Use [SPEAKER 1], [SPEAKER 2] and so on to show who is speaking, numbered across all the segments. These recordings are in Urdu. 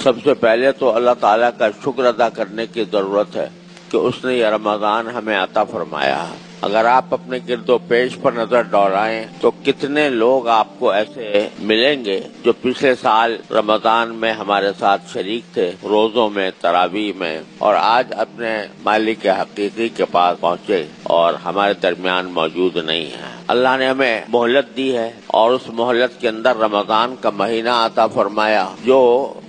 [SPEAKER 1] سب سے پہلے تو اللہ تعالیٰ کا شکر ادا کرنے کی ضرورت ہے کہ اس نے یہ رمضان ہمیں عطا فرمایا. اگر آپ اپنے گرد و پیش پر نظر دوڑائیں تو کتنے لوگ آپ کو ایسے ملیں گے جو پچھلے سال رمضان میں ہمارے ساتھ شریک تھے، روزوں میں، تراویح میں، اور آج اپنے مالک حقیقی کے پاس پہنچے اور ہمارے درمیان موجود نہیں ہیں. اللہ نے ہمیں مہلت دی ہے اور اس مہلت کے اندر رمضان کا مہینہ عطا فرمایا جو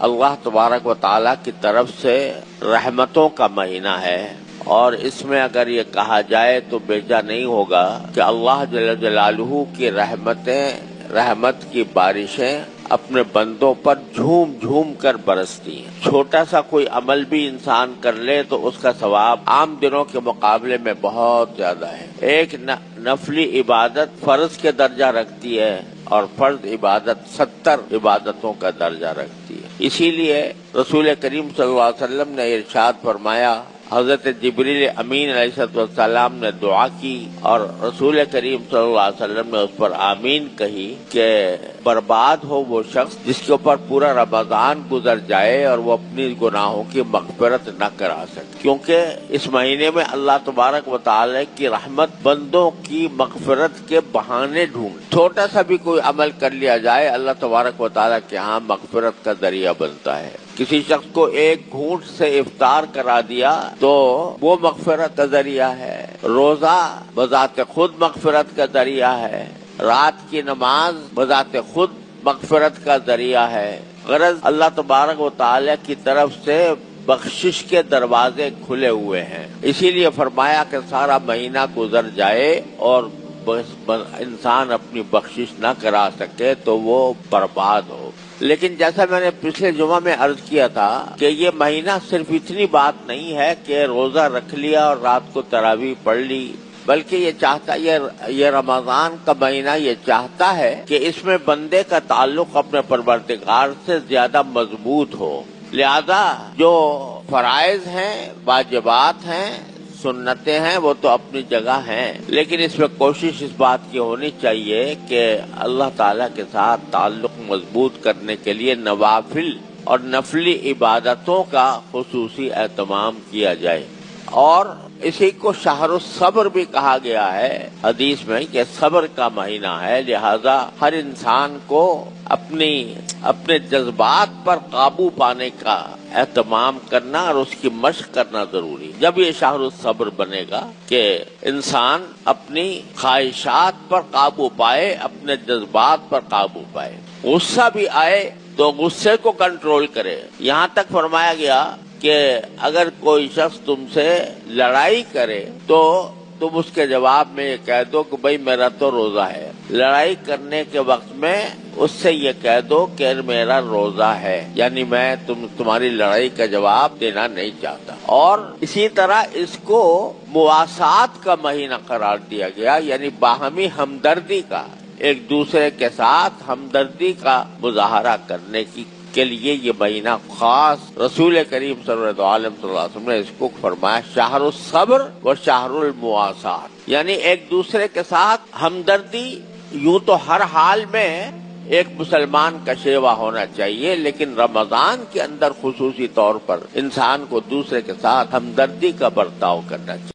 [SPEAKER 1] اللہ تبارک و تعالیٰ کی طرف سے رحمتوں کا مہینہ ہے. اور اس میں اگر یہ کہا جائے تو بیجا نہیں ہوگا کہ اللہ جل جلالہ کی رحمت کی بارشیں اپنے بندوں پر جھوم جھوم کر برستی ہیں. چھوٹا سا کوئی عمل بھی انسان کر لے تو اس کا ثواب عام دنوں کے مقابلے میں بہت زیادہ ہے. ایک نفلی عبادت فرض کے درجہ رکھتی ہے اور فرض عبادت 70 عبادتوں کا درجہ رکھتی ہے. اسی لیے رسول کریم صلی اللہ علیہ وسلم نے ارشاد فرمایا، حضرت جبریل امین علیہ السلام نے دعا کی اور رسول کریم صلی اللہ علیہ وسلم نے اس پر آمین کہی کہ برباد ہو وہ شخص جس کے اوپر پورا رمضان گزر جائے اور وہ اپنی گناہوں کی مغفرت نہ کرا سکے، کیونکہ اس مہینے میں اللہ تبارک و تعالی کی رحمت بندوں کی مغفرت کے بہانے ڈھونڈ. چھوٹا سا بھی کوئی عمل کر لیا جائے اللہ تبارک و تعالی کے ہاں مغفرت کا ذریعہ بنتا ہے. کسی شخص کو ایک گھونٹ سے افطار کرا دیا تو وہ مغفرت کا ذریعہ ہے. روزہ بذات خود مغفرت کا ذریعہ ہے. رات کی نماز بذات خود مغفرت کا ذریعہ ہے. غرض اللہ تبارک و تعالی کی طرف سے بخشش کے دروازے کھلے ہوئے ہیں. اسی لیے فرمایا کہ سارا مہینہ گزر جائے اور انسان اپنی بخشش نہ کرا سکے تو وہ برباد ہو. لیکن جیسا میں نے پچھلے جمعہ میں عرض کیا تھا کہ یہ مہینہ صرف اتنی بات نہیں ہے کہ روزہ رکھ لیا اور رات کو تراویح پڑھ لی، بلکہ یہ رمضان کا مہینہ یہ چاہتا ہے کہ اس میں بندے کا تعلق اپنے پروردگار سے زیادہ مضبوط ہو. لہذا جو فرائض ہیں، واجبات ہیں، سنتیں ہیں، وہ تو اپنی جگہ ہیں، لیکن اس میں کوشش اس بات کی ہونی چاہیے کہ اللہ تعالیٰ کے ساتھ تعلق مضبوط کرنے کے لیے نوافل اور نفلی عبادتوں کا خصوصی اہتمام کیا جائے. اور اسی کو شہر الصبر بھی کہا گیا ہے حدیث میں کہ صبر کا مہینہ ہے. لہذا ہر انسان کو اپنے جذبات پر قابو پانے کا اہتمام کرنا اور اس کی مشق کرنا ضروری. جب یہ شہر الصبر بنے گا کہ انسان اپنی خواہشات پر قابو پائے، اپنے جذبات پر قابو پائے. غصہ بھی آئے تو غصے کو کنٹرول کرے. یہاں تک فرمایا گیا کہ اگر کوئی شخص تم سے لڑائی کرے تو تم اس کے جواب میں یہ کہہ دو کہ بھائی میرا تو روزہ ہے. لڑائی کرنے کے وقت میں اس سے یہ کہہ دو کہ میرا روزہ ہے، یعنی میں تمہاری لڑائی کا جواب دینا نہیں چاہتا. اور اسی طرح اس کو مواسات کا مہینہ قرار دیا گیا، یعنی باہمی ہمدردی کا، ایک دوسرے کے ساتھ ہمدردی کا مظاہرہ کرنے کے لیے یہ مہینہ خاص رسول کریم صلی اللہ علیہ وسلم نے اس کو فرمایا شہر الصبر و شہر المواسات، یعنی ایک دوسرے کے ساتھ ہمدردی. یوں تو ہر حال میں ایک مسلمان کا شیوا ہونا چاہیے، لیکن رمضان کے اندر خصوصی طور پر انسان کو دوسرے کے ساتھ ہمدردی کا برتاؤ کرنا چاہیے.